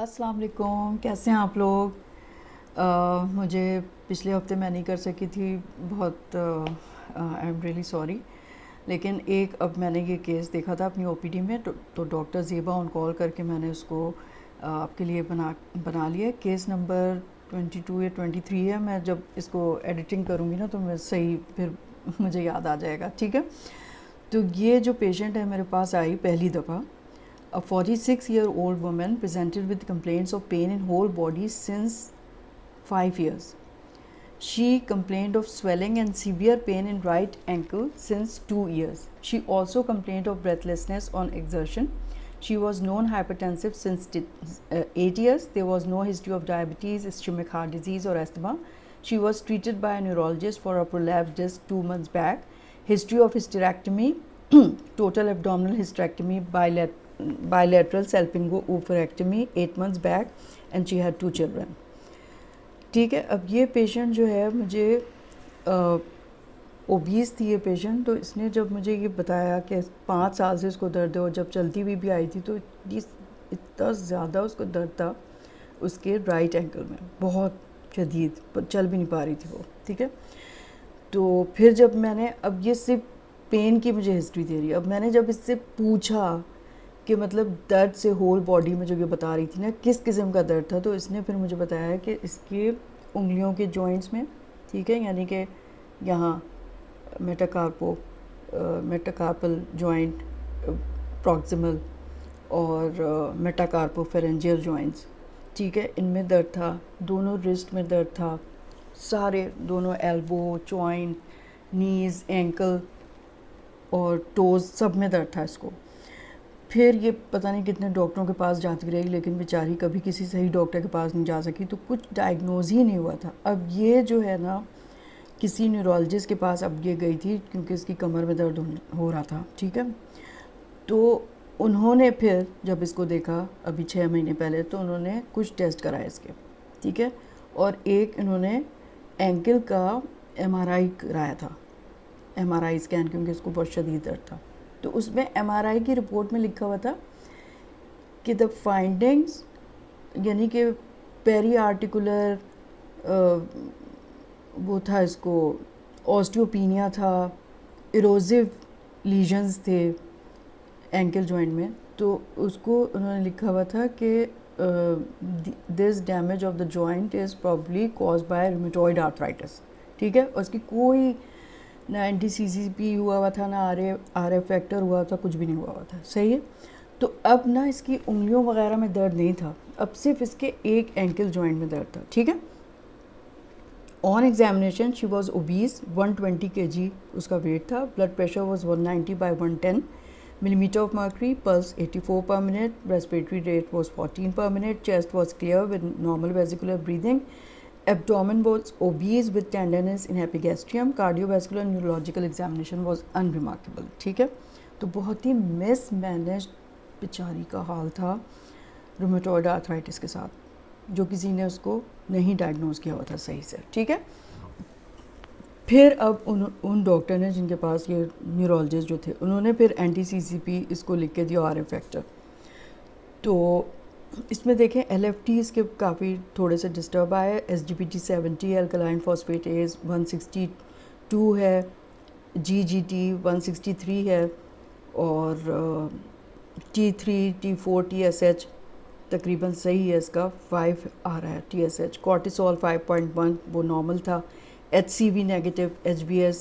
अस्सलाम वालेकुम, कैसे हैं आप लोग। मुझे पिछले हफ्ते मैं नहीं कर सकी थी, बहुत आई एम रियली सॉरी। लेकिन एक अब मैंने ये केस देखा था अपनी ओपीडी में, तो डॉक्टर ज़ेबा ऑन कॉल करके मैंने उसको आपके लिए बना लिया। केस नंबर 22 या 23 है। मैं जब इसको एडिटिंग करूँगी ना तो मैं सही फिर मुझे याद आ जाएगा, ठीक है। तो ये जो पेशेंट है मेरे पास आई पहली दफ़ा, a 46-year-old woman presented with complaints of pain in whole body since 5 years. She complained of swelling and severe pain in right ankle since 2 years. She also complained of breathlessness on exertion. She was known hypertensive since 8 years. There was no history of diabetes, ischemic heart disease or asthma. She was treated by a neurologist for a prolapsed disc 2 months back. History of hysterectomy, total abdominal hysterectomy, bilateral salpingo-oophorectomy 8 months back, and she had 2 children. ठीक है। अब ये patient जो है मुझे obese थी ये patient. तो इसने जब मुझे ये बताया कि 5 साल से इसको दर्द है, और जब चलती हुई भी आई थी तो इतना ज़्यादा उसको दर्द था उसके राइट एंकल में, बहुत शदीद, चल भी नहीं पा रही थी वो, ठीक है। तो फिर जब मैंने, अब ये सिर्फ पेन की मुझे हिस्ट्री दे रही है, अब मैंने जब इससे पूछा कि मतलब दर्द से होल बॉडी में जो ये बता रही थी ना किस किस्म का दर्द था, तो इसने फिर मुझे बताया कि इसके उंगलियों के जॉइंट्स में, ठीक है, यानी कि यहाँ मेटाकार्पल जॉइंट, प्रॉक्सिमल और मेटाकार्पोफेरेंजियल जॉइंट्स, ठीक है, इनमें दर्द था। दोनों रिस्ट में दर्द था, सारे दोनों एल्बो, जॉइंट, नीज़, एंकल और टोज़ सब में दर्द था इसको। फिर ये पता नहीं कितने डॉक्टरों के पास जाती रही, लेकिन बेचारी कभी किसी सही डॉक्टर के पास नहीं जा सकी, तो कुछ डायग्नोज ही नहीं हुआ था। अब ये जो है ना किसी न्यूरोलॉजिस्ट के पास अब ये गई थी क्योंकि इसकी कमर में दर्द हो रहा था, ठीक है। तो उन्होंने फिर जब इसको देखा अभी 6 महीने पहले, तो उन्होंने कुछ टेस्ट कराए इसके, ठीक है, और एक इन्होंने एंकल का MRI कराया था, MRI स्कैन, क्योंकि इसको बहुत शदीद दर्द था। तो उसमें MRI की रिपोर्ट में लिखा हुआ था कि द फाइंडिंग्स, यानी कि पेरी आर्टिकुलर वो था, इसको ऑस्टियोपीनिया था, इरोजिव लीजन्स थे एंकल जॉइंट में। तो उसको उन्होंने लिखा हुआ था कि this damage of the joint is probably cause by rheumatoid arthritis, ठीक है। और उसकी कोई ना NTCCP हुआ हुआ था, ना RF फैक्टर हुआ था, कुछ भी नहीं हुआ हुआ था, सही है। तो अब ना इसकी उंगलियों वगैरह में दर्द नहीं था, अब सिर्फ इसके एक एंकल जॉइंट में दर्द था, ठीक है। On examination she was obese, 120 kg उसका वेट था, blood pressure was 190/110 millimeter of mercury, pulse 84 per minute, respiratory rate was 14 per minute, chest was clear with normal vesicular breathing, abdomen was obese with tenderness in epigastrium, cardiovascular neurological examination was unremarkable, ठीक है। तो बहुत ही mismanage बेचारी का हाल था rheumatoid arthritis के साथ, जो किसी ने उसको नहीं डायग्नोज किया हुआ था सही से, ठीक है। फिर अब उन डॉक्टर ने जिनके पास ये न्यूरोलॉजिस्ट जो थे, उन्होंने फिर NTCCP इसको लिख के दिया, RF फैक्टर। तो इसमें देखें LFT इसके काफ़ी थोड़े से डिस्टर्ब आए, SGPT 70 है, अल्कलाइन फॉस्फेटेज 162 है, GGT 163 है, और T3 T4 TSH तकरीबन सही है, इसका 5 आ रहा है TSH। कॉर्टिसोल 5.1 वो नॉर्मल था, HCV negative, HBS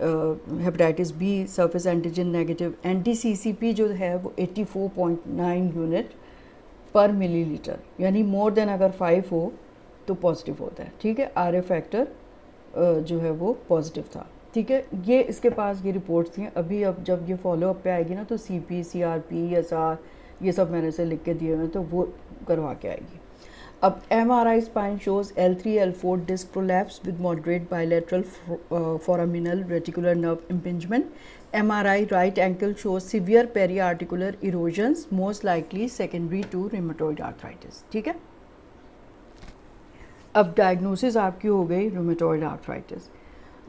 hepatitis B surface antigen negative, NTCCP जो है वो 84.9 यूनिट पर मिलीलीटर, यानी मोर देन अगर 5 हो तो पॉजिटिव होता है, ठीक है। RF फैक्टर जो है वो पॉजिटिव था, ठीक है। ये इसके पास ये रिपोर्ट्स थी। अभी अब जब ये फॉलोअप पे आएगी ना तो CP CRP SR ये सब मैंने से लिख के दिए हैं, तो वो करवा के आएगी। अब MRI spine shows L3 L4 disc prolapse with moderate bilateral foraminal reticular nerve impingement. MRI right ankle shows severe periarticular erosions, most likely secondary to rheumatoid arthritis, ठीक है। अब डायग्नोसिस आपकी हो गई rheumatoid arthritis.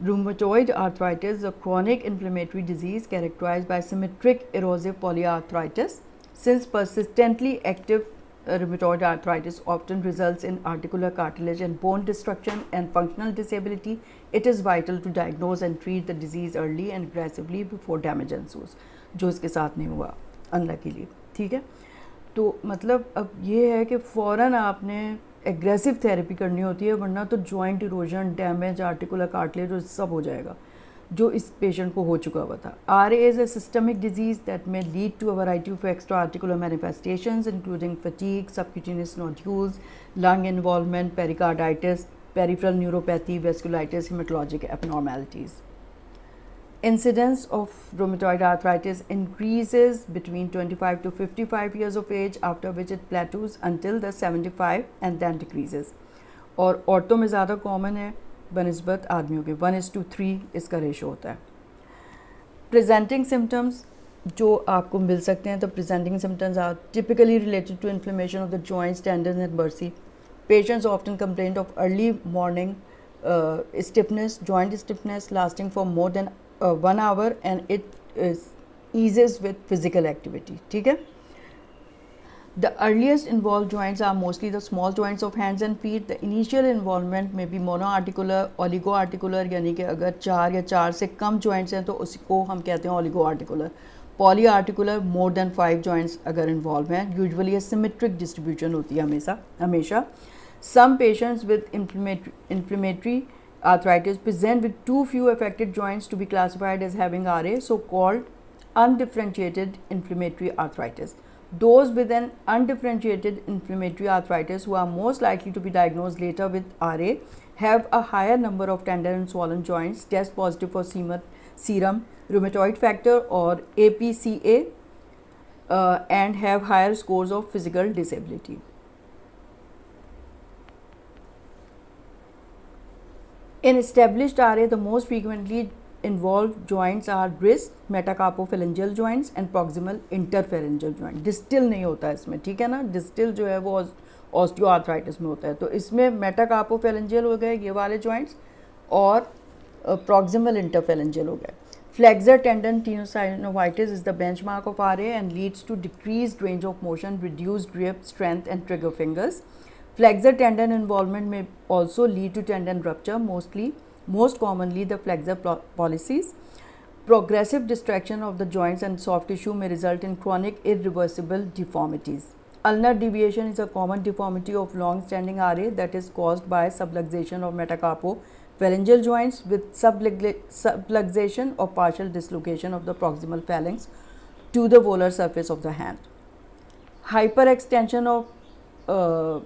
Rheumatoid arthritis is a chronic inflammatory disease characterized by symmetric erosive polyarthritis. Since persistently active rheumatoid arthritis often results in articular cartilage and bone destruction and functional disability, it is vital to diagnose and treat the disease early and aggressively before damage ensues, जो इसके साथ नहीं हुआ unluckily. ठीक है, तो मतलब अब ये है कि फ़ौरन आपने एग्रेसिव थेरेपी करनी होती है, वरना तो joint erosion, damage, articular cartilage सब हो जाएगा, जो इस पेशेंट को हो चुका हुआ था. RA is a systemic disease that may lead to a variety of extra-articular manifestations including fatigue, subcutaneous nodules, lung involvement, pericarditis, peripheral neuropathy, vasculitis, hematologic abnormalities. Incidence of rheumatoid arthritis increases between 25 to 55 years of age, after which it plateaus until the 75 and then decreases. और औरतों में ज़्यादा common है बनिस्बत आदमियों के, 1:3 इसका ratio होता है. प्रेजेंटिंग सिम्टम्स जो आपको मिल सकते हैं, तो presenting symptoms are typically related to inflammation of the joints, tendons and bursae. Patients often complain of early morning stiffness, joint stiffness lasting for more than 1 hour and it eases with physical activity. ठीक है. The earliest involved joints are mostly the small joints of hands and feet. The initial involvement may be monoarticular, oligoarticular, यानी कि अगर 4 या 4 से कम joints हैं तो उसको हम कहते हैं oligoarticular. Polyarticular, more than 5 joints अगर involved हैं, usually a symmetric distribution होती है हमेशा. Some patients with inflammatory arthritis present with too few affected joints to be classified as having RA, so called undifferentiated inflammatory arthritis. Those with an undifferentiated inflammatory arthritis who are most likely to be diagnosed later with RA have a higher number of tender and swollen joints, test positive for serum rheumatoid factor or APCA, and have higher scores of physical disability. In established RA, the most frequently involved joints are wrist, metacarpophalangeal joints and proximal interphalangeal joint. Distil नहीं होता है इसमें, ठीक है ना. Distil जो है वो ऑस्टियोआर्थराइटिस में होता है, तो इसमें मेटाकार्पोफेलेंजियल हो गए ये वाले जॉइंट्स और proximal interphalangeal हो गए. Flexor tendon tenosynovitis is the benchmark of RA and leads to decreased range of motion, reduced grip strength and trigger fingers. Flexor tendon involvement may also lead to tendon rupture, most commonly the flexor pollicis. Progressive distraction of the joints and soft tissue may result in chronic irreversible deformities. Ulnar deviation is a common deformity of long-standing RA that is caused by subluxation of metacarpophalangeal joints with subluxation or partial dislocation of the proximal phalanx to the volar surface of the hand. Hyperextension of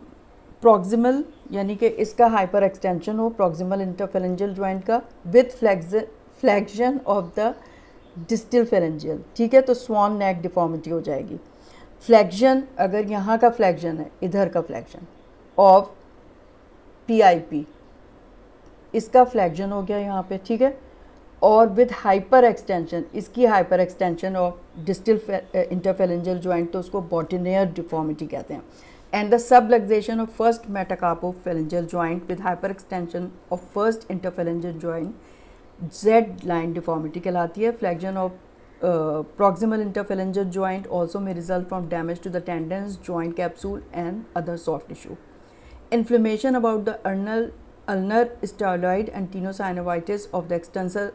proximal, यानी कि इसका hyper extension हो proximal interphalangeal joint का with flexion of the distal pharyngeal. ठीक है, तो स्वान नेक deformity हो जाएगी. फ्लैक्शन अगर यहाँ का फ्लैक्शन है, इधर का फ्लैक्शन ऑफ PIP, इसका फ्लैक्शन हो गया यहाँ पे. ठीक है, और विद हाइपर एक्सटेंशन, इसकी hyper extension of distal interphalangeal joint, तो उसको बॉटिनियर डिफॉर्मिटी कहते हैं. And the subluxation of first metacarpophalangeal joint with hyperextension of first interphalangeal joint, Z-line deformity कहलाती है. Flexion of proximal interphalangeal joint also may result from damage to the tendons, joint capsule and other soft tissue. Inflammation about the ulnar styloid and tenosynovitis of the extensor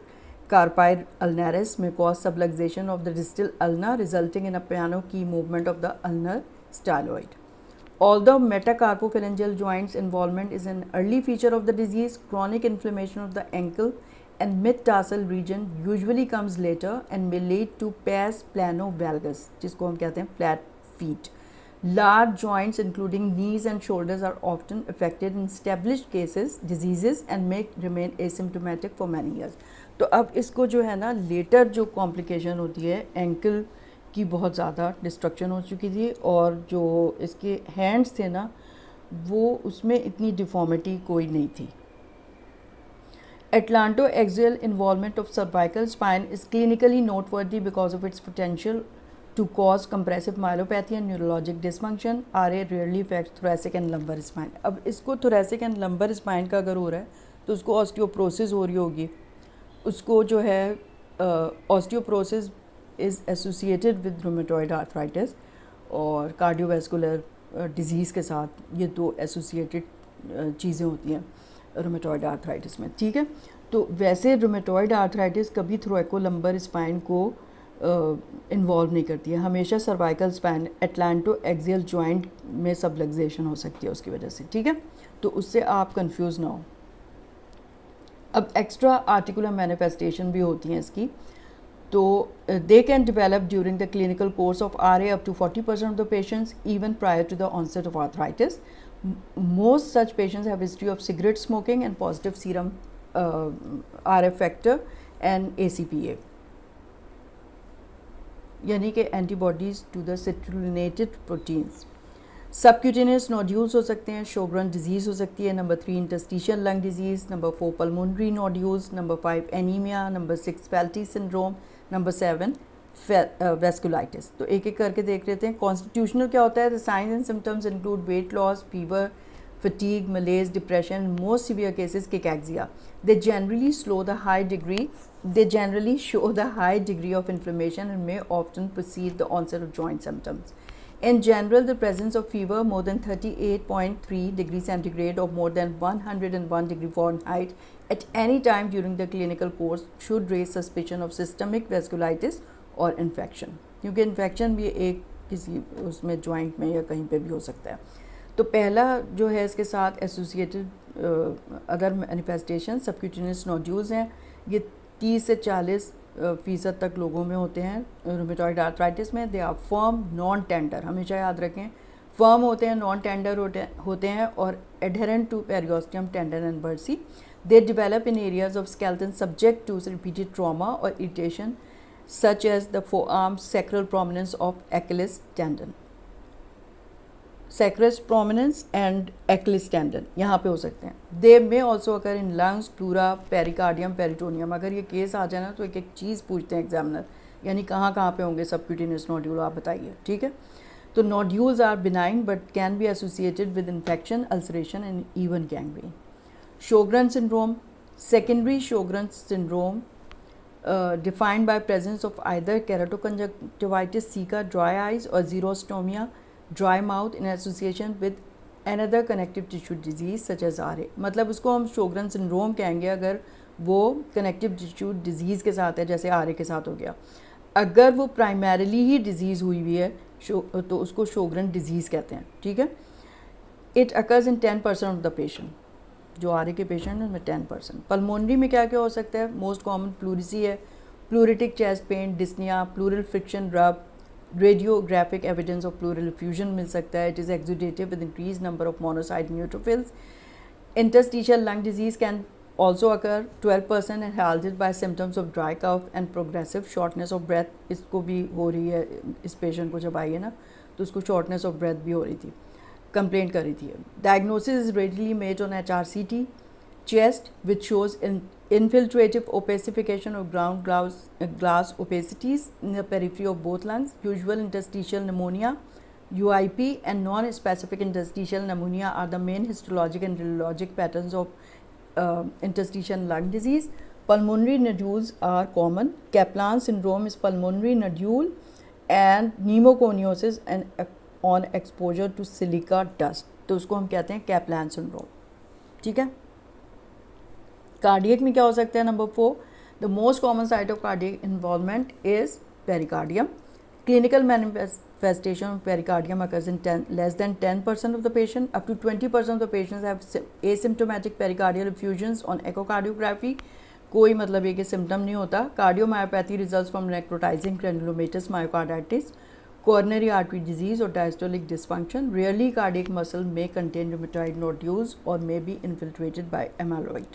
carpi ulnaris may cause subluxation of the distal ulna, resulting in a piano key movement of the ulnar styloid. Although metacarpophalangeal joints involvement is an early feature of the disease, chronic inflammation of the ankle and mid-tarsal region usually comes later and may lead to pes plano valgus, जिसको हम कहते हैं flat feet. Large joints including knees and shoulders are often affected in established diseases and may remain asymptomatic for many years. तो अब इसको जो है ना later जो complication होती है, ankle की बहुत ज़्यादा डिस्ट्रक्शन हो चुकी थी और जो इसके हैंड्स थे ना वो उसमें इतनी डिफॉर्मिटी कोई नहीं थी. Atlantoaxial involvement of cervical spine is clinically noteworthy because of its potential to cause compressive myelopathy and neurologic dysfunction. RA rarely affects thoracic and lumbar spine. अब इसको thoracic and lumbar spine का अगर हो रहा है तो उसको ऑस्टियोप्रोसिस हो रही होगी. उसको जो है osteoporosis is associated with rheumatoid arthritis और cardiovascular डिज़ीज़ के साथ ये दो एसोसिएटेड चीज़ें होती हैं रूमेटॉइड आर्थराइटिस में, ठीक है। तो वैसे रूमेटॉइड आर्थराइटिस कभी थोरैकोलम्बर स्पाइन को इन्वॉल्व नहीं करती है, हमेशा cervical spine atlanto axial joint में सबलक्सेशन हो सकती है उसकी वजह से, ठीक है। तो उससे आप कंफ्यूज ना हो। अब एक्स्ट्रा आर्टिकुलर मैनिफेस्टेशन भी होती हैं इसकी, तो they can develop during the clinical course of RA up to 40% of the patients even prior to the onset of arthritis. Most such patients have history of cigarette smoking and positive serum RF factor and ACPA, यानी कि antibodies to the citrullinated proteins. Subcutaneous nodules हो सकते हैं, Sjogren disease हो सकती है। Number 3 interstitial lung disease, number 4 pulmonary nodules, number 5 anaemia, number 6 Felty syndrome, number 7 vasculitis. तो एक एक करके देख लेते हैं। कॉन्स्टिट्यूशनल क्या होता है? The science and symptoms include weight loss, fever, fatigue, malaise, depression, most severe cases cachexia. They generally show the high degree of inflammation and may often precede the onset of joint symptoms. In general, the presence of fever more than 38.3 degrees centigrade or more than 101 degree Fahrenheit at any time during the clinical course should raise suspicion of systemic vasculitis or infection. क्योंकि infection भी एक किसी उसमें joint में या कहीं पे भी हो सकता है। तो पहला जो है इसके साथ associated other manifestation subcutaneous nodules हैं। ये 30 से 40% तक लोगों में होते हैं रूमेटॉइड आर्थराइटिस में। They are firm non tender, हमेशा याद रखें, फर्म होते हैं, नॉन टेंडर होते हैं और adherent to periosteum tendon and bursae. They develop in areas of skeleton subject to repeated trauma और irritation such as the forearm sacral prominence of Achilles tendon. Sacral prominence and Achilles tendon यहाँ पे हो सकते हैं। They may also occur in lungs, pleura, pericardium, peritoneum. अगर ये case आ जाए ना तो एक एक चीज़ पूछते हैं एग्जामिनर, यानी कहाँ पे होंगे सबक्यूटेनियस नोड्यूल, आप बताइए, ठीक है। तो nodules are benign but can be associated with infection, ulceration and even gangrene. Sjogren syndrome, secondary Sjogren syndrome defined by presence of either keratoconjunctivitis sicca, dry eyes or xerostomia, dry mouth in association with another connective tissue disease such as RA। मतलब उसको हम शोगरन syndrome कहेंगे अगर वो connective tissue disease के साथ है, जैसे RA के साथ हो गया। अगर वो प्राइमरीली ही डिजीज़ हुई हुई है तो उसको शोगरन डिजीज़ कहते हैं, ठीक है। It occurs in 10% of the patient, जो RA के पेशेंट हैं उसमें 10%। पल्मोनरी में क्या क्या हो सकता है? मोस्ट कॉमन प्लूरिसी है, pleuritic chest pain, dyspnoea, pleural friction rub, radiographic evidence of pleural effusion मिल सकता है। It is exudative with increase number of monocyte neutrophils. Interstitial lung disease can also occur 12% and heralded by symptoms of dry cough and progressive shortness of breath. इसको भी हो रही है, इस patient को जब आई है ना तो उसको शॉर्टनेस ऑफ ब्रेथ भी हो रही थी, कंप्लेंट कर रही थी। Diagnosis is readily made on HRCT chest which shows infiltrative opacification of ground glass opacities in the periphery of both lungs. Usual interstitial pneumonia, UIP and non-specific interstitial pneumonia are the main histologic and radiologic patterns of interstitial lung disease. Pulmonary nodules are common. Kaplan syndrome is pulmonary nodule and pneumoconiosis and on exposure to silica dust. तो उसको हम कहते हैं Kaplan syndrome, ठीक है। Cardiac में क्या हो सकता है? Number 4, the most common site of cardiac involvement is pericardium. Clinical manifestation of pericardium occurs in less than 10% of the patient. Up to 20% of the patients have asymptomatic pericardial effusions on echocardiography. कोई मतलब ये कि symptom नहीं होता। Cardiomyopathy results from necrotizing granulomatous myocarditis, coronary artery disease or diastolic dysfunction. Rarely cardiac muscle may contain rheumatoid nodules or may be infiltrated by amyloid.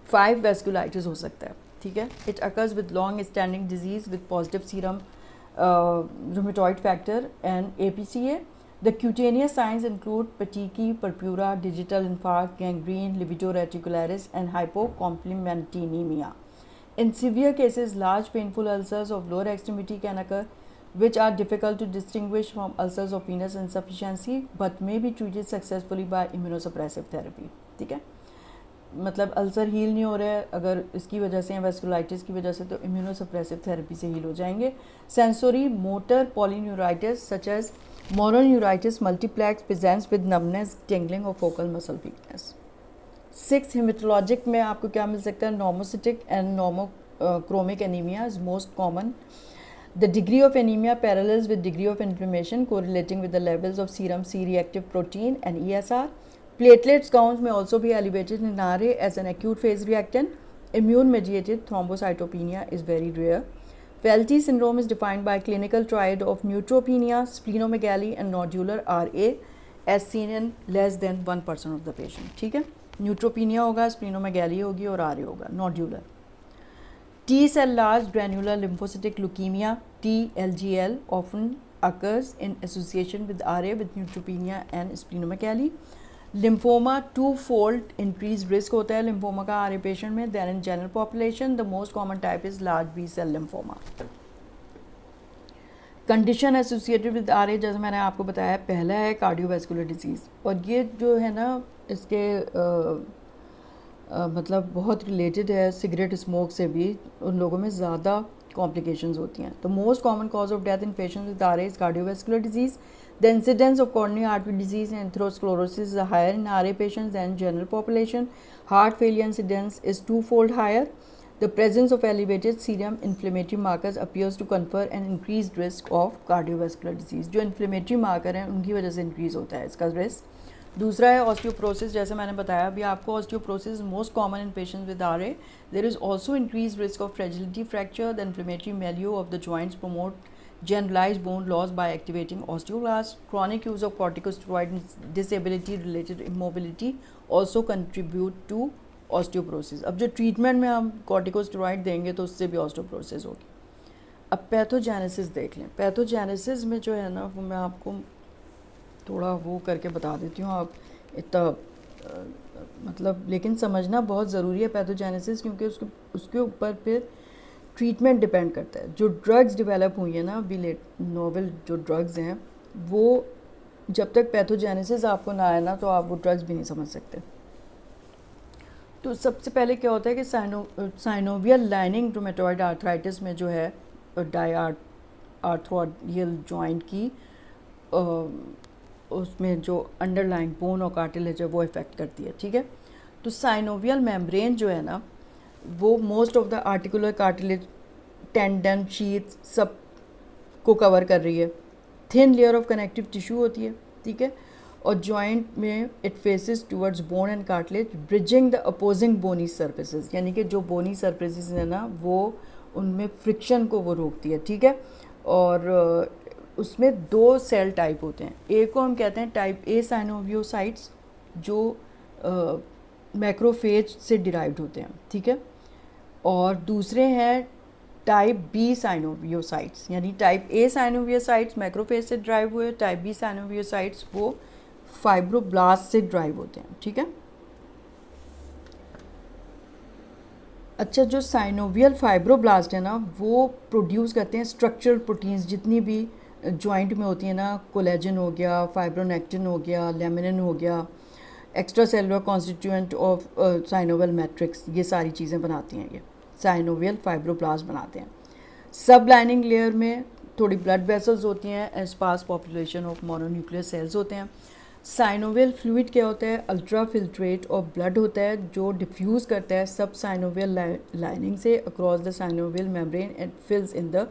5 vasculitis हो सकता है, ठीक है। It occurs with long standing disease with positive serum rheumatoid factor and APCA. The cutaneous signs include petechiae, purpura, digital infarct, gangrene, livedo reticularis and hypocomplimentinemia. In severe cases, large painful ulcers of lower extremity can occur, which are difficult to distinguish from ulcers of venous insufficiency but may be treated successfully by immunosuppressive therapy, ठीक है। मतलब ulcer heal नहीं हो रहा है अगर इसकी वजह से या वेस्कुलाइटिस की वजह से, तो इम्यूनोसप्रेसिव थेरेपी से हील हो जाएंगे। Sensory motor polyneuritis such as mononeuritis multiplex presents with numbness, tingling और फोकल मसल वीकनेस। 6 हेमेटोलॉजिक में आपको क्या मिल सकता है? Normocytic and normochromic anaemia is most common. The degree of anemia parallels with degree of inflammation correlating with the levels of serum C-reactive protein and ESR. Platelets counts may also be elevated in RA as an acute phase reactant. Immune-mediated thrombocytopenia is very rare. Felty syndrome is defined by clinical triad of neutropenia, splenomegaly and nodular RA as seen in less than 1% of the patient. ठीक है, neutropenia होगा, स्प्लीनोमेगैली होगी और RA होगा, nodular. T cell large granular lymphocytic leukemia (TLGL) often occurs in association with RA with neutropenia and splenomegaly. Lymphoma two-fold increased risk होता है lymphoma का RA patient में than in general population. The most common type is large B cell lymphoma. Condition associated with RA जैसे मैंने आपको बताया, पहला है cardiovascular disease, और ये जो है ना इसके मतलब बहुत रिलेटेड है सिगरेट स्मोक से भी, उन लोगों में ज़्यादा कॉम्प्लिकेशंस होती हैं। तो most common cause of death in patients with RA is cardiovascular disease. The incidence of coronary artery disease and atherosclerosis is higher in RA patients than general population. Heart failure incidence is 2-fold higher. The presence of elevated serum inflammatory markers appears to confer an increased risk of cardiovascular disease. जो inflammatory marker हैं उनकी वजह से increase होता है इसका risk। दूसरा है ऑस्टियोप्रोसिस, जैसे मैंने बताया अभी आपको, osteoporosis most common in patients with RA। There is also increase risk of fragility fracture. The inflammatory milieu of the joints promote generalized bone loss by activating osteoblasts. Chronic use of corticosteroid disability related immobility also contribute to osteoporosis. अब जो treatment में हम corticosteroid देंगे तो उससे भी osteoporosis होगी। अब पैथोजेनेसिस देख लें। पैथोजेनेसिस में जो है ना वो मैं आपको थोड़ा वो करके बता देती हूँ, आप इतना मतलब लेकिन समझना बहुत ज़रूरी है पैथोजेनेसिस, क्योंकि उसके ऊपर फिर ट्रीटमेंट डिपेंड करता है। जो ड्रग्स डेवलप हुई है ना अभी नोवेल जो ड्रग्स हैं, वो जब तक पैथोजेनेसिस आपको ना आए ना तो आप वो ड्रग्स भी नहीं समझ सकते। तो सबसे पहले क्या होता है कि साइनोवियल लाइनिंग रूमेटॉइड आर्थराइटिस में जो है आर्थ्रोडियल जॉइंट की उसमें जो अंडरलाइंग बोन और कार्टिलेज है वो इफ़ेक्ट करती है। ठीक है, तो साइनोवियल मेम्ब्रेन जो है ना वो most of the articular cartilage, tendon, sheath सब को कवर कर रही है। Thin layer of connective tissue होती है। ठीक है, और जॉइंट में it faces towards bone and cartilage bridging the opposing bony surfaces, यानी कि जो बोनी सर्फेसेस है ना वो उनमें फ्रिक्शन को वो रोकती है। ठीक है, और उसमें 2 सेल टाइप होते हैं। एक को हम कहते हैं टाइप ए साइनोवियोसाइट्स जो मैक्रोफेज से डिराइव्ड होते हैं। ठीक है, और दूसरे हैं टाइप बी साइनोवियोसाइट्स, यानी टाइप ए साइनोवियोसाइट्स मैक्रोफेज से ड्राइव हुए, टाइप बी साइनोवियोसाइट्स वो फाइब्रोब्लास्ट से ड्राइव होते हैं। ठीक है, अच्छा, जो साइनोवियल फाइब्रोब्लास्ट है ना वो प्रोड्यूस करते हैं स्ट्रक्चरल प्रोटीन्स, जितनी भी जॉइंट में होती है ना, कोलेजन हो गया, फाइब्रोनेक्टिन हो गया, लेमिनिन हो गया, extra cellular constituent of synovial matrix, ये सारी चीज़ें बनाती हैं, ये साइनोवियल फाइब्रोब्लास्ट बनाते हैं। सब लाइनिंग लेयर में थोड़ी ब्लड वेसल्स होती हैं, एस्पार्स पॉपुलेशन ऑफ मोनोन्यूक्लियर सेल्स होते हैं। साइनोवियल फ्लूइड क्या होता है? अल्ट्रा फिल्ट्रेट ऑफ ब्लड होता है जो डिफ्यूज़ करता है सब साइनोवियल लाइनिंग से across the synovial membrane and fills in the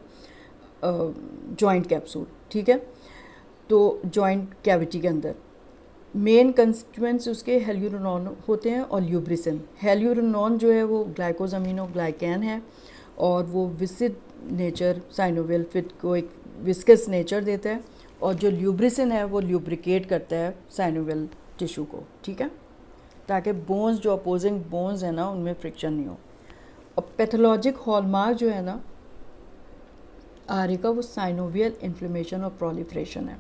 joint capsule. ठीक है, तो जॉइंट कैविटी के अंदर मेन कंस्टिट्यूएंट्स उसके हेल्यूरोनॉन होते हैं और ल्यूब्रिसिन। हेल्यूरोनॉन जो है वो ग्लाइकोजामिनोग्लाइकैन है और वो विसिड नेचर साइनोवियल फिट को एक विस्कस नेचर देता है, और जो ल्यूब्रिसिन है वो ल्यूब्रिकेट करता है साइनोवियल टिश्यू को। ठीक है, ताकि बोन्स जो अपोजिंग बोन्स हैं ना उनमें फ्रिक्शन नहीं हो। और पैथोलॉजिक हॉलमार्क जो है ना आरे का वो साइनोवियल इन्फ्लेमेशन और प्रोलिफरेशन है,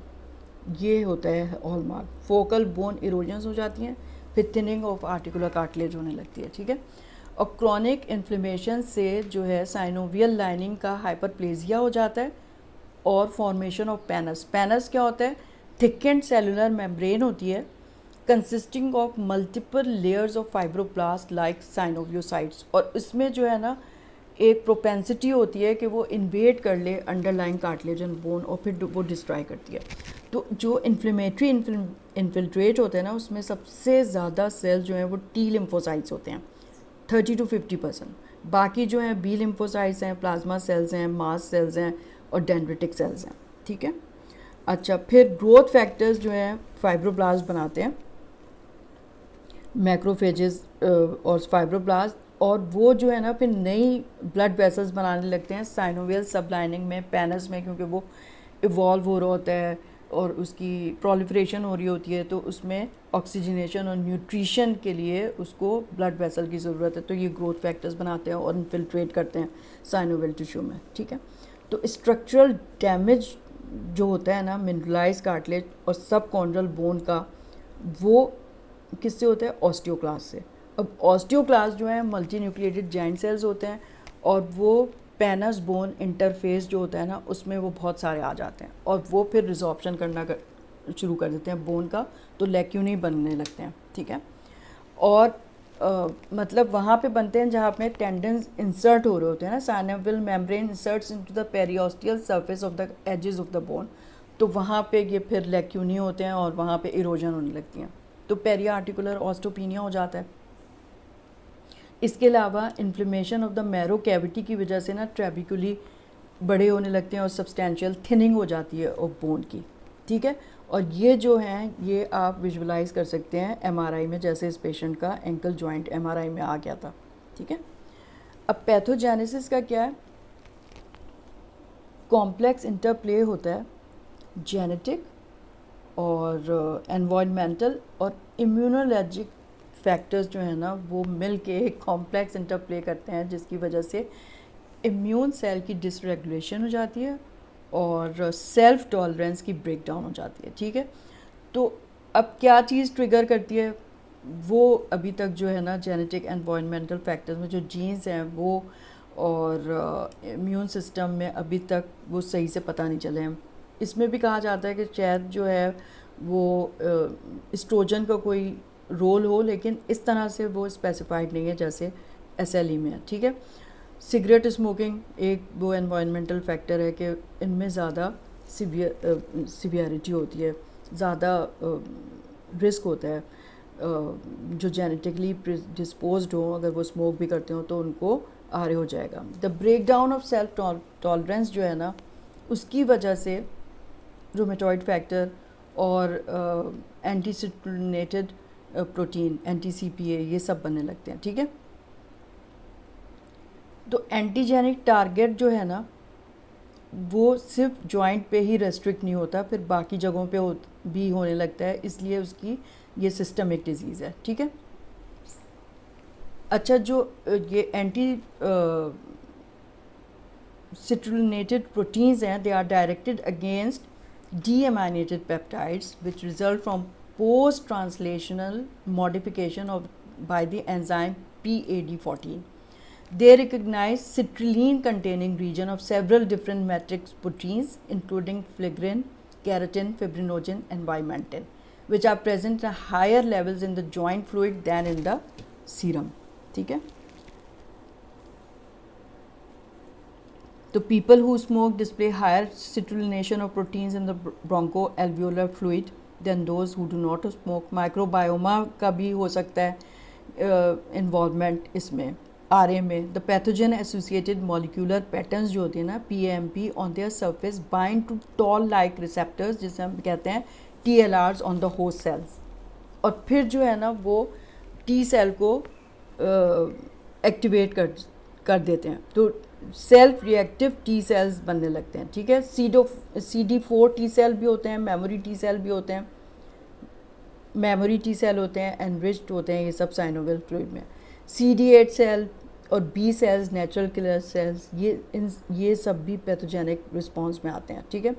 ये होता है हॉलमार्क। फोकल बोन इरोजन्स हो जाती हैं, फिर थिनिंग ऑफ आर्टिकुलर कार्टिलेज होने लगती है। ठीक है, और क्रॉनिक इन्फ्लेमेशन से जो है साइनोवियल लाइनिंग का हाइपरप्लेजिया हो जाता है और फॉर्मेशन ऑफ पैनस। पैनस क्या होता है? थिकेंड सेलुलर मेम्ब्रेन होती है consisting of multiple layers of fibroblast like synoviocytes, और इसमें जो है ना एक प्रोपेंसिटी होती है कि वो इन्वेड कर ले अंडरलाइन कार्टिलेजन बोन और फिर वो डिस्ट्रॉय करती है। तो जो इन्फ्लेमेटरी इन्फिल्ट्रेट होते हैं ना, उसमें सबसे ज़्यादा सेल्स जो हैं वो टी लिम्फोसाइट्स होते हैं 30 to 50%। बाकी जो हैं बी लिम्फोसाइट्स हैं, प्लाज्मा सेल्स हैं, मास सेल्स हैं और डेंड्रिटिक सेल्स हैं। ठीक है। अच्छा, फिर ग्रोथ फैक्टर्स जो हैं फाइब्रोब्लास्ट बनाते हैं, मैक्रोफेजेस और फाइब्रोब्लास्ट, और वो जो है ना फिर नई ब्लड वेसल्स बनाने लगते हैं साइनोवियल सबलाइनिंग में, पेनस में, क्योंकि वो इवॉल्व हो रहा होता है और उसकी प्रोलिफरेशन हो रही होती है, तो उसमें ऑक्सीजनेशन और न्यूट्रिशन के लिए उसको ब्लड वेसल की ज़रूरत है। तो ये ग्रोथ फैक्टर्स बनाते हैं और इन्फिल्ट्रेट करते हैं साइनोवियल टिश्यू में। ठीक है। तो स्ट्रक्चरल डैमेज जो होता है ना मिनरलाइज कार्टिलेज और सब कॉन्ड्रल बोन का, वो किससे होता है? ऑस्टियोक्लास्ट से। अब ऑस्टियोक्लास्ट जो है मल्टी न्यूक्लिएटेड जॉइंट सेल्स होते हैं, और वो पेनस बोन इंटरफेस जो होता है ना उसमें वो बहुत सारे आ जाते हैं, और वो फिर रिजॉर्प्शन करना शुरू कर देते हैं बोन का, तो लेक्यूनी बनने लगते हैं। ठीक है। और मतलब वहाँ पे बनते हैं जहाँ पे टेंडन्स इंसर्ट हो रहे होते हैं ना, synovial membrane inserts into the periosteal surface of the edges of the bone, तो वहाँ पे ये फिर लेक्यूनी होते हैं और वहाँ पे इरोजन होने लगती हैं, तो पेरी आर्टिकुलर ऑस्टोपीनिया हो जाता है। इसके अलावा inflammation of the marrow cavity की वजह से ना ट्रेबिकुली बड़े होने लगते हैं और सब्सटेंशियल थिनिंग हो जाती है और बोन की। ठीक है। और ये जो हैं ये आप विजुअलाइज कर सकते हैं एमआरआई में, जैसे इस पेशेंट का एंकल जॉइंट एमआरआई में आ गया था। ठीक है। अब पैथोजेनेसिस का क्या है? कॉम्प्लेक्स इंटरप्ले होता है जेनेटिक और एनवायरमेंटल और इम्यूनोलॉजिक फैक्टर्स जो है ना वो मिल के एक कॉम्प्लेक्स इंटरप्ले करते हैं, जिसकी वजह से इम्यून सेल की डिसरेगुलेशन हो जाती है और सेल्फ टॉलरेंस की ब्रेकडाउन हो जाती है। ठीक है। तो अब क्या चीज़ ट्रिगर करती है, वो अभी तक जो है ना जेनेटिक एनवायरमेंटल फैक्टर्स में जो जीन्स हैं वो और इम्यून सिस्टम में अभी तक वो सही से पता नहीं चले हैं। इसमें भी कहा जाता है कि शायद जो है वो एस्ट्रोजन का कोई रोल हो, लेकिन इस तरह से वो स्पेसिफाइड नहीं है जैसे एसएलई में है। ठीक है। सिगरेट स्मोकिंग एक वो एनवायरमेंटल फैक्टर है कि इनमें ज़्यादा सिवियरिटी होती है, ज़्यादा रिस्क होता है, जो जेनेटिकली डिस्पोज्ड हो अगर वो स्मोक भी करते हो तो उनको आरे हो जाएगा। The break down of self tolerance जो है ना उसकी वजह से रूमेटॉइड फैक्टर और एंटीसिट्रुलिनेटेड प्रोटीन एंटीसीपीए ये सब बनने लगते हैं। ठीक है। तो एंटीजेनिक टारगेट जो है ना वो सिर्फ जॉइंट पे ही रेस्ट्रिक्ट नहीं होता, फिर बाकी जगहों पे भी होने लगता है, इसलिए उसकी ये सिस्टमिक डिजीज़ है। ठीक है। अच्छा, जो ये एंटी सिट्रुलिनेटेड प्रोटीन्स हैं, they are directed against deaminated peptides which result from post translational modification of by the enzyme PAD14. They recognize citrulline containing region of several different matrix proteins including fligrin, keratin, fibrinogen and vimentin, which are present at higher levels in the joint fluid than in the serum. ठीक है। The people who smoke display higher citrullination of proteins in the bronchoalveolar fluid than those who do not smoke. Microbiome का भी हो सकता है involvement इसमें RA में। The pathogen associated molecular patterns जो होती है ना PAMP on their surface bind to toll-like receptors जिसे हम कहते हैं TLRs on the host cells, और फिर जो है ना वो T सेल को एक्टिवेट कर देते हैं, तो सेल्फ रिएक्टिव टी सेल्स बनने लगते हैं। ठीक है। CD4 टी सेल भी होते हैं, मेमोरी टी सेल भी होते हैं, मेमोरी टी सेल होते हैं, एनरिच्ड होते हैं ये सब साइनोवियल फ्लूइड में। CD8 सेल और B cells natural killer cells ये सब भी पैथोजेनिक रिस्पॉन्स में आते हैं। ठीक है।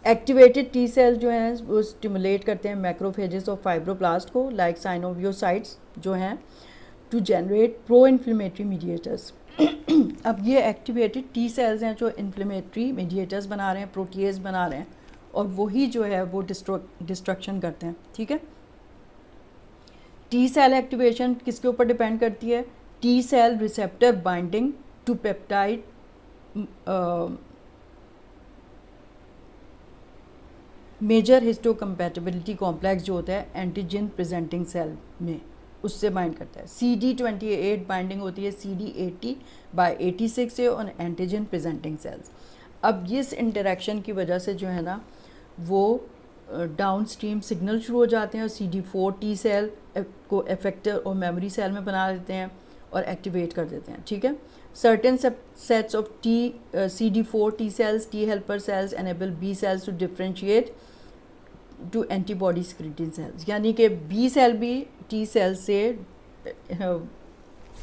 एक्टिवेटेड टी सेल्स जो हैं वो स्टिमुलेट करते हैं मैक्रोफेजेस और फाइब्रोब्लास्ट को लाइक साइनोवियोसाइट्स जो हैं to generate pro inflammatory mediators. अब ये एक्टिवेटेड टी सेल्स हैं जो इन्फ्लेमेटरी मीडिएटर्स बना रहे हैं, प्रोटीएज बना रहे हैं, और वही जो है वो डिस्ट्रक्शन करते हैं। ठीक है। टी सेल एक्टिवेशन किसके ऊपर डिपेंड करती है? T cell receptor binding to peptide major histocompatibility complex जो होता है एंटीजन प्रेजेंटिंग सेल में, उससे बाइंड करता है। CD28 बाइंडिंग होती है CD80/86 से ऑन एंटीजन प्रेजेंटिंग सेल्स। अब इस इंटरेक्शन की वजह से जो है ना वो डाउन स्ट्रीम सिग्नल शुरू हो जाते हैं और CD4 टी सेल को इफेक्टर और मेमोरी सेल में बना देते हैं और एक्टिवेट कर देते हैं, ठीक है। Certain sets of CD4 T cells, T helper cells enable B cells to differentiate to antibody secreting cells, यानी कि B सेल भी T सेल से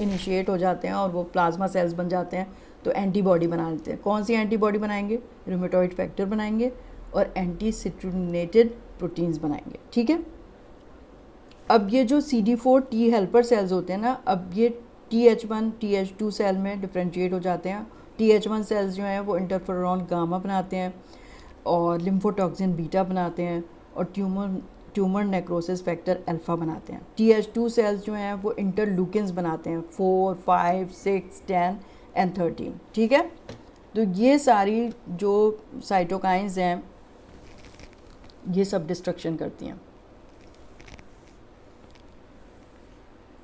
इनिशिएट हो जाते हैं और वो प्लाज्मा सेल्स बन जाते हैं, तो एंटीबॉडी बना लेते हैं। कौन सी एंटीबॉडी बनाएंगे? रूमेटॉइड फैक्टर बनाएंगे और एंटी सिट्रुनेटेड प्रोटीन्स बनाएंगे, ठीक है। अब ये जो CD4 T हेल्पर सेल्स होते हैं ना, अब ये TH1 TH2 सेल में डिफ्रेंशिएट हो जाते हैं। TH1 सेल्स जो हैं वो इंटरफेरॉन गामा बनाते हैं और लिम्फोटॉक्सिन बीटा बनाते हैं और ट्यूमर नेक्रोसिस फैक्टर अल्फ़ा बनाते हैं। TH2 सेल्स जो हैं वो इंटरल्यूकिन्स बनाते हैं 4, 5, 6, 10 एंड 13, ठीक है। तो ये सारी जो साइटोकाइंस हैं ये सब डिस्ट्रक्शन करती हैं।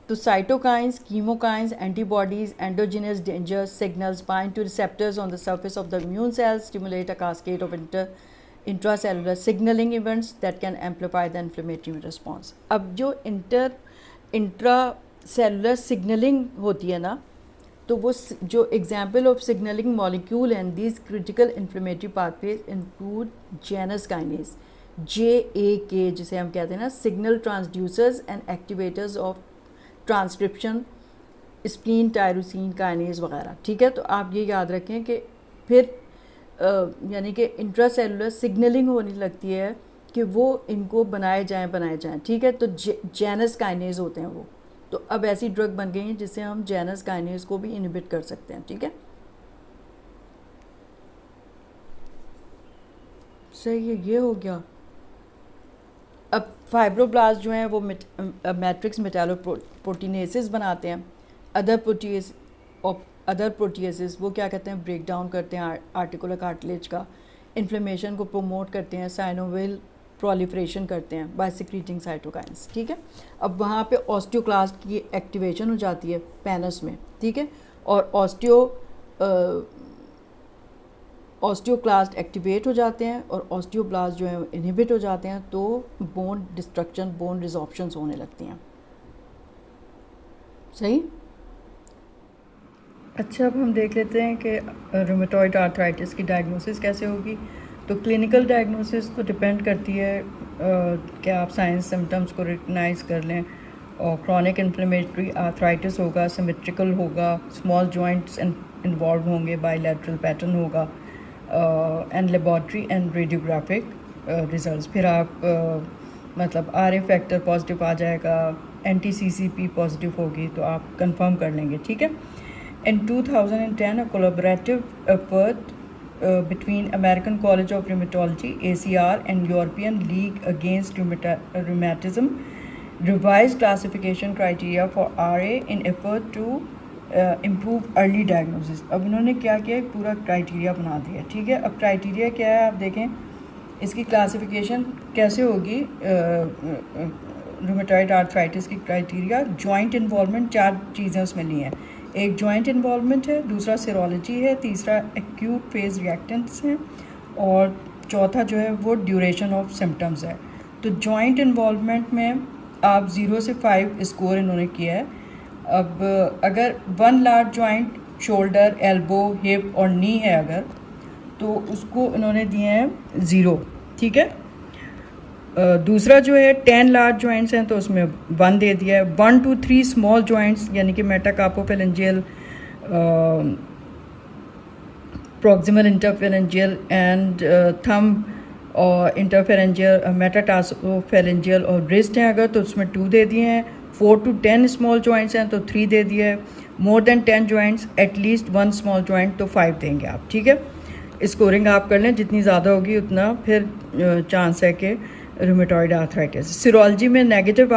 तो cytokines, chemokines, antibodies, endogenous danger signals bind to receptors on the surface of the immune cells, stimulate a cascade of intracellular signaling events that can amplify the inflammatory response. अब जो intracellular signaling होती है ना, तो वो जो example of signaling molecule and these critical inflammatory pathways include Janus kinase, JAK जिसे हम कहते हैं ना, signal transducers and activators of transcription, spleen tyrosine kinase वगैरह, ठीक है। तो आप ये याद रखें कि फिर यानी कि इंट्रासेलुलर सिग्नलिंग होने लगती है कि वो इनको बनाए जाएं, ठीक है। तो जैनस काइनेज होते हैं वो, तो अब ऐसी ड्रग बन गई हैं जिससे हम जैनस काइनेज को भी इनहिबिट कर सकते हैं, ठीक है। सही है, ये हो गया। अब फाइब्रोब्लास्ट जो हैं वो मैट्रिक्स मेटालोप्रोटीनेसिस बनाते हैं। अदर प्रोटीएसिस वो क्या कहते हैं? ब्रेक डाउन करते हैं आर्टिकुलर कार्टिलेज का, इन्फ्लेमेशन को प्रोमोट करते हैं, साइनोविल प्रोलिफरेशन करते हैं बाय सिक्रीटिंग साइटोकाइंस, ठीक है। अब वहाँ पे ऑस्टियोक्लास्ट की एक्टिवेशन हो जाती है पैनस में, ठीक है, और ऑस्टियोक्लास्ट एक्टिवेट हो जाते हैं और ऑस्टियोब्लास्ट जो है इनहिबिट हो जाते हैं, तो बोन डिस्ट्रक्शन, बोन रिजॉर्प्शंस होने लगती हैं। सही। अच्छा, अब हम देख लेते हैं कि रूमेटॉइड आर्थराइटिस की डायग्नोसिस कैसे होगी। तो क्लिनिकल डायग्नोसिस तो डिपेंड करती है कि आप साइंस सिम्टम्स को रिकग्नाइज कर लें, और क्रॉनिक इन्फ्लेमेटरी आर्थराइटिस होगा, सिमेट्रिकल होगा, स्मॉल जॉइंट्स इन्वॉल्व होंगे, बाइलैटरल पैटर्न होगा, and laboratory and radiographic results. फिर आप मतलब RA फैक्टर पॉजिटिव आ जाएगा, NTCCP पॉजिटिव होगी, तो आप कंफर्म कर लेंगे, ठीक है। In 2010, a collaborative effort between American College of Rheumatology (ACR) and European League Against Rheumatism revised classification criteria for RA in effort to improve early diagnosis. अब उन्होंने क्या किया, एक पूरा क्राइटेरिया बना दिया, ठीक है। अब क्राइटेरिया क्या है आप देखें, इसकी क्लासिफिकेशन कैसे होगी। रूमेटॉइड आर्थराइटिस की क्राइटेरिया, जॉइंट इन्वॉल्वमेंट, 4 चीज़ें उसमें ली हैं। एक जॉइंट इन्वॉल्वमेंट है, दूसरा सीरोलॉजी है, तीसरा एक्यूट फेज रिएक्टेंट्स हैं, और चौथा जो है वो ड्यूरेशन ऑफ सिम्टम्स है। तो जॉइंट इन्वॉल्वमेंट में आप 0 से 5 स्कोर इन्होंने किया है। अब अगर 1 large joint, shoulder, elbow, hip और नी है अगर, तो उसको इन्होंने दिए हैं 0, ठीक है। दूसरा जो है 10 लार्ज जॉइंट्स हैं तो उसमें 1 दे दिया है। 1 to 3 स्मॉल जॉइंट्स यानी कि मेटाकार्पोफेरेंजियल, प्रॉक्सिमल इंटरफेरेंजियल एंड थंब और इंटरफेरेंजियल, मेटाटार्सोफेरेंजियल और रिस्ट हैं अगर, तो उसमें 2 दे दिए हैं। 4 to 10 स्मॉल जॉइंट्स हैं तो 3 दे दिया है। More than 10 joints, at least 1 small joint, तो 5 देंगे आप, ठीक है। स्कोरिंग आप कर लें, जितनी ज़्यादा होगी उतना फिर चांस है कि रूमेटॉइड आर्थराइटिस। सीरोलॉजी में negative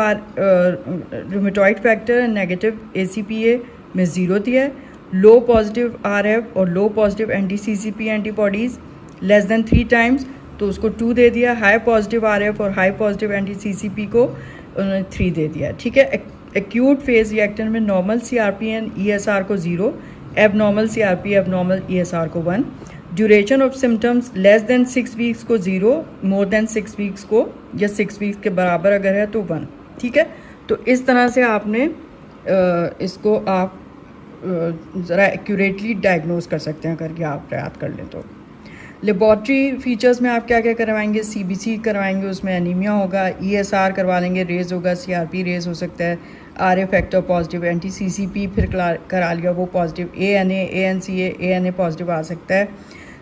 rheumatoid factor negative ACPA में 0 दिया है, लो पॉजिटिव RF और low positive anti-CCP antibodies less than 3 times तो उसको 2 दे दिया, हाई पॉजिटिव RF और हाई पॉजिटिव anti-CCP को उन्होंने 3 दे दिया, ठीक है। एक्यूट फेज रिएक्टर में नॉर्मल CRP एंड ESR को 0, एबनॉर्मल CRP एबनॉर्मल ESR को 1, duration of symptoms less than 6 weeks को 0, मोर देन 6 वीक्स को या 6 वीक्स के बराबर अगर है तो 1, ठीक है। तो इस तरह से आपने इसको आप ज़रा एक्यूरेटली डायग्नोज कर सकते हैं करके आप याद कर लें तो। लेबॉर्ट्री फीचर्स में आप क्या क्या करवाएंगे, CBC करवाएंगे, उसमें एनीमिया होगा, ESR करवा लेंगे, रेज होगा, CRP रेज हो सकता है, RA फैक्टर पॉजिटिव, anti-CCP फिर करा लिया वो positive, ANA ANCA ANA positive आ सकता है।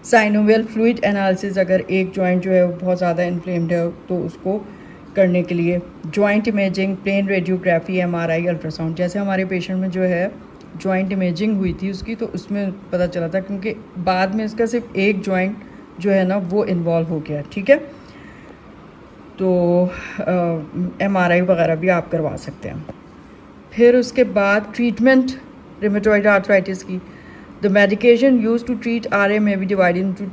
साइनोवियल फ्लूइड एनालिसिस अगर एक जॉइंट जो है वो बहुत ज़्यादा इन्फ्लेम्ड है तो उसको करने के लिए joint imaging, plain radiography, MRI, ultrasound. जैसे हमारे पेशेंट में जो है जॉइंट इमेजिंग हुई थी उसकी, तो उसमें पता चला था क्योंकि बाद में इसका सिर्फ एक जॉइंट जो है ना वो इन्वॉल्व हो गया, ठीक है। तो MRI वगैरह भी आप करवा सकते हैं। फिर उसके बाद ट्रीटमेंट रूमेटॉइड आर्थराइटिस की, the medication use to treat RA may be divided into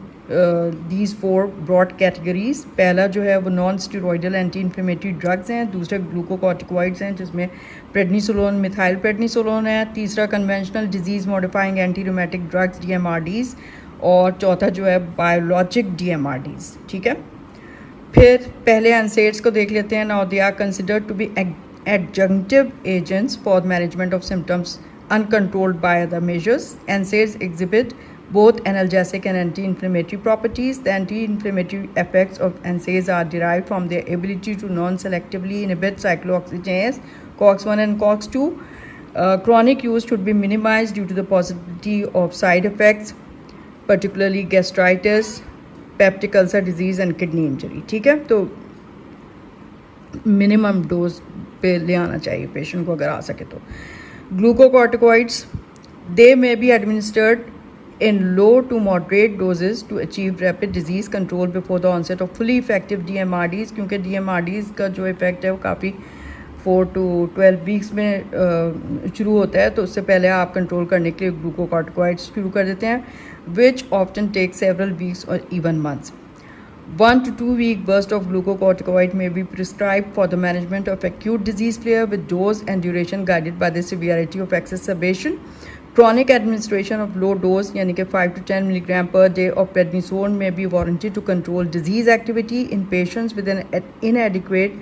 these 4 broad categories. पहला जो है वो non steroidal anti inflammatory drugs हैं, दूसरा ग्लूकोकॉर्टिकॉइड्स हैं जिसमें प्रेडनिसोलोन, मिथाइल प्रेडनिसोलोन है, तीसरा conventional disease modifying anti rheumatic drugs DMRDs, और चौथा जो है बायोलॉजिक DMRDs, ठीक है। फिर पहले NSAIDs को देख लेते हैं। Now they are considered to be adjunctive agents for management of symptoms uncontrolled by other measures. NSAIDs exhibit both analgesic and anti-inflammatory properties. The anti-inflammatory effects of NSAIDs are derived from their ability to non-selectively inhibit cyclooxygenase, COX-1 and COX-2. Chronic use should be minimized due to the possibility of side effects, particularly gastritis, peptic ulcer disease and kidney injury, ठीक है। तो minimum dose पे ले आना चाहिए patient को अगर आ सके तो। Glucocorticoids, they may be administered in low to moderate doses to achieve rapid disease control before the onset of fully effective DMRDs, क्योंकि DMRDs का जो इफ़ेक्ट है वो काफ़ी 4 to 12 वीक्स में शुरू होता है, तो उससे पहले आप कंट्रोल करने के लिए ग्लूकोकॉर्टिकॉइड्स शुरू कर देते हैं, which often takes several weeks or even months. 1 to 2 week burst of glucocorticoid may be prescribed for the management of acute disease flare with dose and duration guided by the severity of exacerbation. Chronic administration of low dose यानी कि 5 to 10 milligram per day of prednisone may be warranted to control disease activity in patients with an inadequate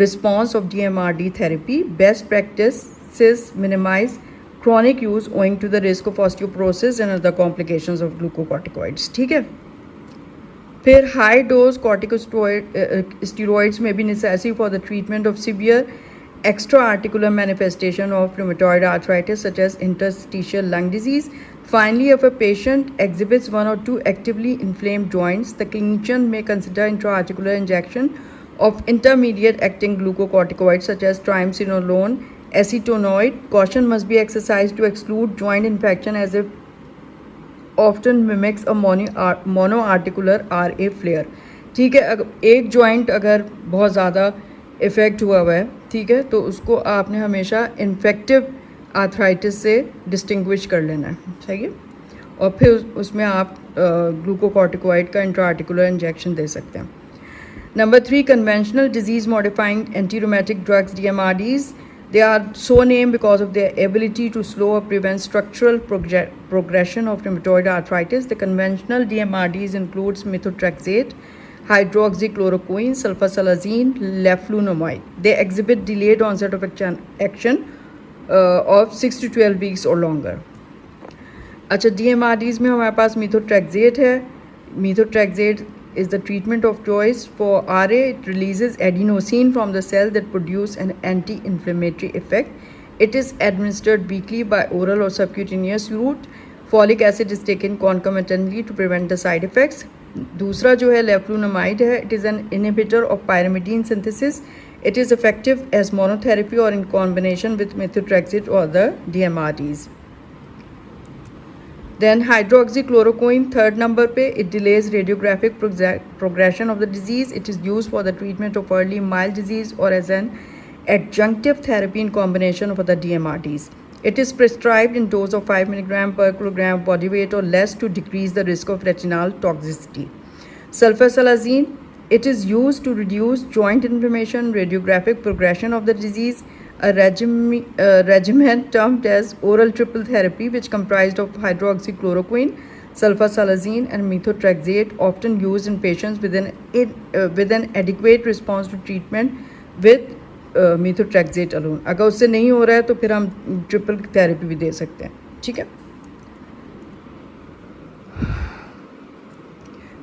response of DMRD therapy. Best practices minimize chronic use owing to the risk of osteoporosis and other complications of glucocorticoids, ठीक है। फिर high dose corticosteroids may be necessary for the treatment of severe extra-articular manifestation of rheumatoid arthritis such as interstitial lung disease. Finally, if a patient exhibits 1 or 2 actively inflamed joints, the clinician may consider intra-articular injection of intermediate acting glucocorticoids such as triamcinolone, acetonoid. Caution must be exercised to exclude joint infection as it often mimics a monoarticular RA flare, ठीक है। अगर एक joint अगर बहुत ज़्यादा effect हुआ हुआ है, ठीक है, तो उसको आपने हमेशा इन्फेक्टिव आर्थराइटिस से डिस्टिंग्विश कर लेना है, सही है। और फिर उसमें आप ग्लूकोकॉर्टिकोइड का इंट्राआर्टिकुलर इंजेक्शन दे सकते हैं। Number 3, conventional disease modifying anti rheumatic drugs DMRDs. They are so named because of their ability to slow or prevent structural progression of rheumatoid arthritis. The conventional DMRDs includes methotrexate, hydroxychloroquine, sulfasalazine, leflunomide. They exhibit delayed onset of action of 6 to 12 weeks or longer. अच्छा, DMRDs में हमारे पास methotrexate है। Methotrexate is the treatment of choice for RA. It releases adenosine from the cell that produce an anti-inflammatory effect. It is administered weekly by oral or subcutaneous route. Folic acid is taken concomitantly to prevent the side effects. दूसरा जो है leflunomide है. It is an inhibitor of pyrimidine synthesis. It is effective as monotherapy or in combination with methotrexate or the DMRDs. Then hydroxychloroquine, third number पे, it delays radiographic progression of the disease. It is used for the treatment of early mild disease or as an adjunctive therapy in combination with the DMRDs. It is prescribed in dose of 5 mg per kilogram body weight or less to decrease the risk of retinal toxicity. Sulfasalazine, it is used to reduce joint inflammation, radiographic progression of the disease. A regimen termed as oral triple therapy, which comprised of hydroxychloroquine, sulfasalazine, and methotrexate, often used in patients with an adequate response to treatment with methotrexate alone. अगर उससे नहीं हो रहा है तो फिर हम triple therapy भी दे सकते हैं. ठीक है.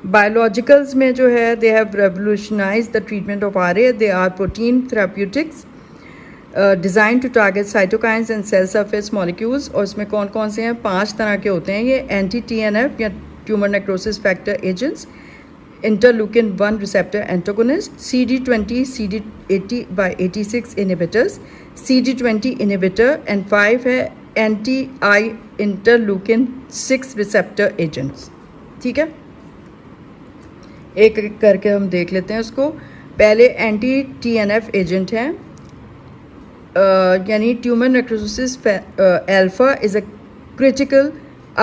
बायोलॉजिकल्स में जो है, they have revolutionised the treatment of RA. They are protein therapeutics designed to target cytokines and cell surface molecules. और इसमें कौन कौन से हैं? 5 तरह के होते हैं ये. एंटी TNF या tumour necrosis factor agents, interleukin 1 receptor antagonist, CD20 CD80 by 86 inhibitors, CD20 inhibitor, and 5 है एंटी आई इंटरल्यूकिन 6 रिसेप्टर एजेंट्स. ठीक है, एक एक करके हम देख लेते हैं उसको. पहले एंटी TNF एजेंट हैं, यानी tumour necrosis alpha is a critical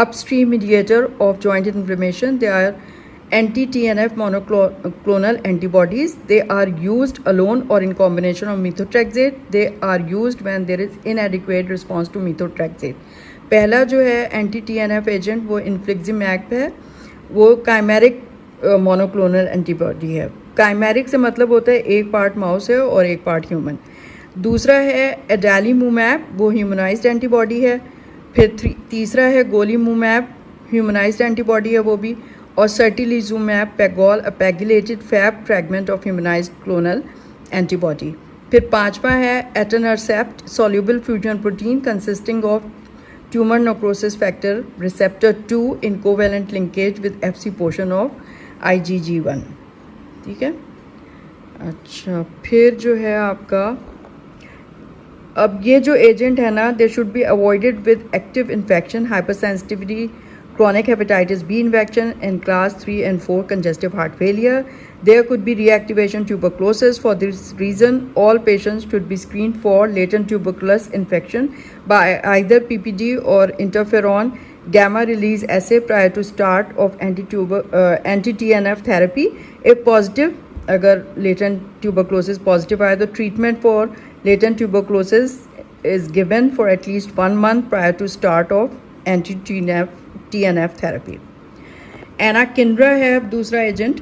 upstream mediator of joint inflammation. They are anti-TNF monoclonal antibodies. They are used alone or in combination of methotrexate. They are used when there is inadequate response to methotrexate. पहला जो है anti TNF agent वो infliximab है. वो chimeric monoclonal antibody है. Chimeric से मतलब होता है एक पार्ट माउस है और एक पार्ट ह्यूमन. दूसरा है एडालीमूमैब, वो ह्यूमनाइज्ड एंटीबॉडी है. फिर तीसरा है गोलीमूमैब, ह्यूमनाइज्ड एंटीबॉडी है वो भी. और certolizumab pegol, a pegylated Fab fragment of humanised clonal antibody. फिर पांचवा है etanercept, soluble fusion protein consisting of tumour necrosis factor receptor 2 in covalent linkage with FC portion of IgG1. ठीक है. अच्छा, फिर जो है आपका, अब ये जो एजेंट है ना, they should be avoided with active infection, hypersensitivity, chronic hepatitis B infection, and class 3 and 4 congestive heart failure. There could be reactivation tuberculosis. For this reason, all patients should be screened for latent tuberculous infection by either PPD or interferon gamma release assay prior to start of anti-TNF therapy. If positive, अगर latent tuberculosis positive आए तो treatment for latent tuberculosis is given for at least 1 month prior to start of anti-TNF therapy. Anakinra है दूसरा agent.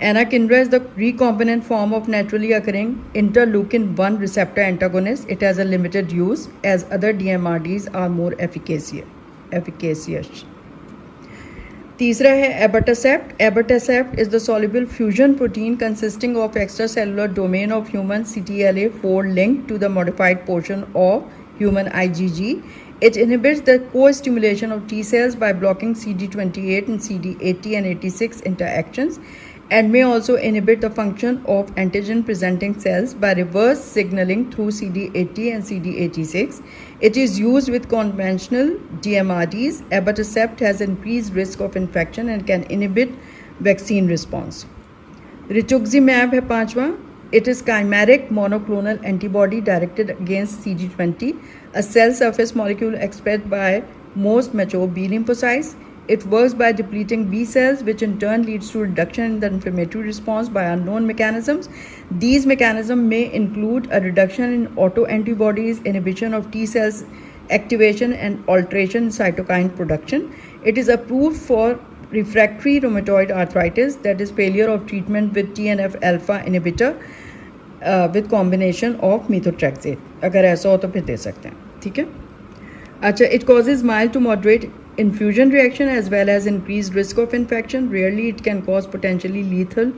Anakinra is the recombinant form of naturally occurring interleukin 1 receptor antagonist. It has a limited use as other DMRDs are more efficacious. तीसरा है abatacept. Abatacept is the soluble fusion protein consisting of extracellular domain of human CTLA4 linked to the modified portion of human IgG. It inhibits the co-stimulation of T cells by blocking CD28 and CD80 and 86 interactions, and may also inhibit the function of antigen-presenting cells by reverse signaling through CD80 and CD86. It is used with conventional DMRDs. Abatacept has increased risk of infection and can inhibit vaccine response. Rituximab है पांचवा. It is chimeric monoclonal antibody directed against CD20, a cell surface molecule expressed by most mature B lymphocytes. It works by depleting B cells, which in turn leads to reduction in the inflammatory response by unknown mechanisms. These mechanisms may include a reduction in autoantibodies, inhibition of T cells activation, and alteration in cytokine production. It is approved for refractory rheumatoid arthritis, that is failure of treatment with TNF alpha inhibitor with combination of methotrexate. अगर ऐसा हो तो फिर दे सकते हैं. ठीक है. अच्छा, it causes mild to moderate infusion reaction as well as increased risk of infection. Rarely it can cause potentially lethal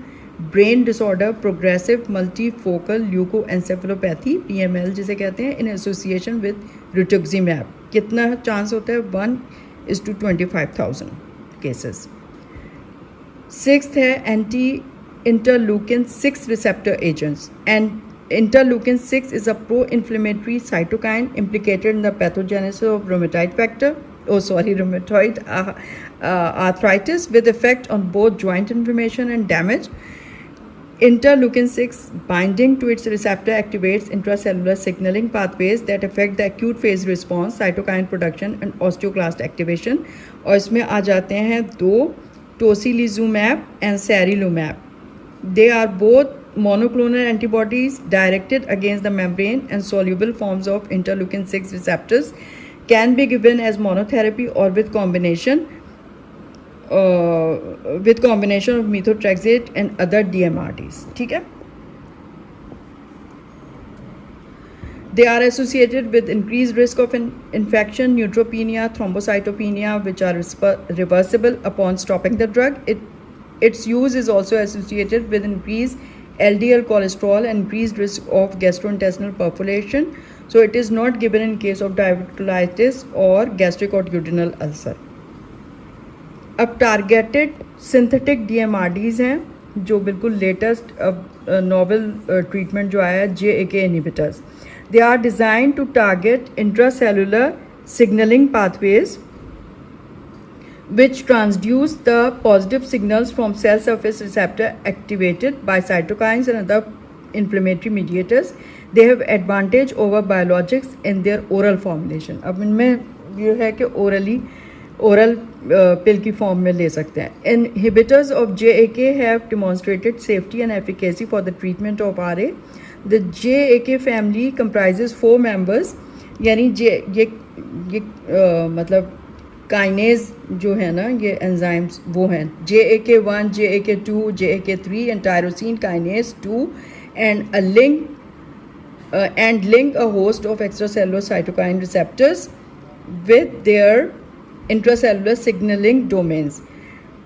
brain disorder, progressive multifocal leukoencephalopathy PML जिसे कहते हैं, in association with rituximab. कितना चांस होता है? 1:25,000 cases. Sixth है anti interleukin 6 receptor agents, and interleukin 6 is a pro-inflammatory cytokine implicated in the pathogenesis of rheumatoid factor. rheumatoid arthritis with effect on both joint inflammation and damage. Interleukin 6 binding to its receptor activates intracellular signaling pathways that affect the acute phase response, cytokine production and osteoclast activation. और इसमें आ जाते हैं दो, tocilizumab and sarilumab. They are both monoclonal antibodies directed against the membrane and soluble forms of interleukin 6 receptors, can be given as monotherapy or with combination of methotrexate and other DMRDs. ठीक है. They are associated with increased risk of infection, neutropenia, thrombocytopenia, which are reversible upon stopping the drug. Its use is also associated with increased LDL cholesterol and increased risk of gastrointestinal perforation. So it is not given in case of diverticulitis or gastric or duodenal ulcer. अब targeted synthetic DMRDs हैं जो बिल्कुल latest अब novel treatment जो आया है, JAK inhibitors. They are design to target intracellular signalling pathways which transduce the positive signals from cell surface receptor activated by cytokines and other inflammatory mediators. They have advantage over biologics in their oral formulation. अब इनमें ये है कि oral पिल की form में ले सकते हैं. Inhibitors of JAK have demonstrated safety and efficacy for the treatment of RA. The JAK family comprises 4 members, यानी ये मतलब काइनेज जो है ना, ये एंजाइम्स वो हैं JAK1, JAK2, JAK3 and tyrosine kinase 2 and link a host of extracellular cytokine receptors with their intracellular signaling domains.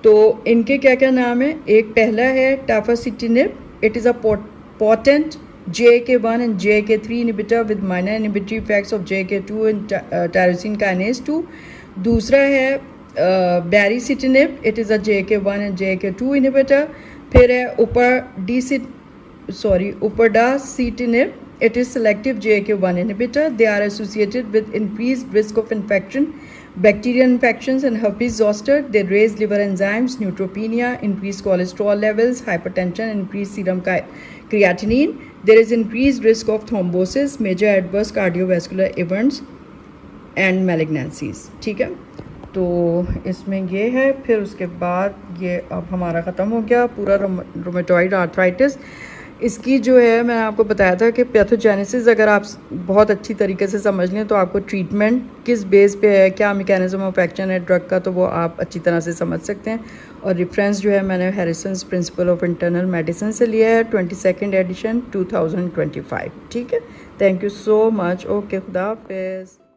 तो इनके क्या क्या नाम है? एक पहला है tafasitinib. It is a potent JAK1 and JAK3 inhibitor with minor inhibitory effects of JAK2 and tyrosine kinase 2. दूसरा है baricitinib. It is a JAK1 and JAK2 inhibitor. फिर है upadacitinib. It is selective JAK1 inhibitor. They are associated with increased risk of infection, bacterial infections and herpes zoster. They raise liver enzymes, neutropenia, increased cholesterol levels, hypertension, increased serum creatinine. There is increased risk of thrombosis, major adverse cardiovascular events and malignancies. ठीक है, तो इसमें ये है. फिर उसके बाद ये अब हमारा ख़त्म हो गया पूरा रूमेटॉइड आर्थराइटिस. इसकी जो है मैंने आपको बताया था कि पैथोजेनेसिस अगर आप बहुत अच्छी तरीके से समझ लें तो आपको ट्रीटमेंट किस बेस पे है, क्या मैकेनिज्म ऑफ एक्शन है ड्रग का, तो वो आप अच्छी तरह से समझ सकते हैं. और रेफरेंस जो है मैंने हैरिसन्स प्रिंसिपल ऑफ इंटरनल मेडिसिन से लिया है, 22nd एडिशन 2025. ठीक है, thank you so much. Okay, खुदा हाफिज़.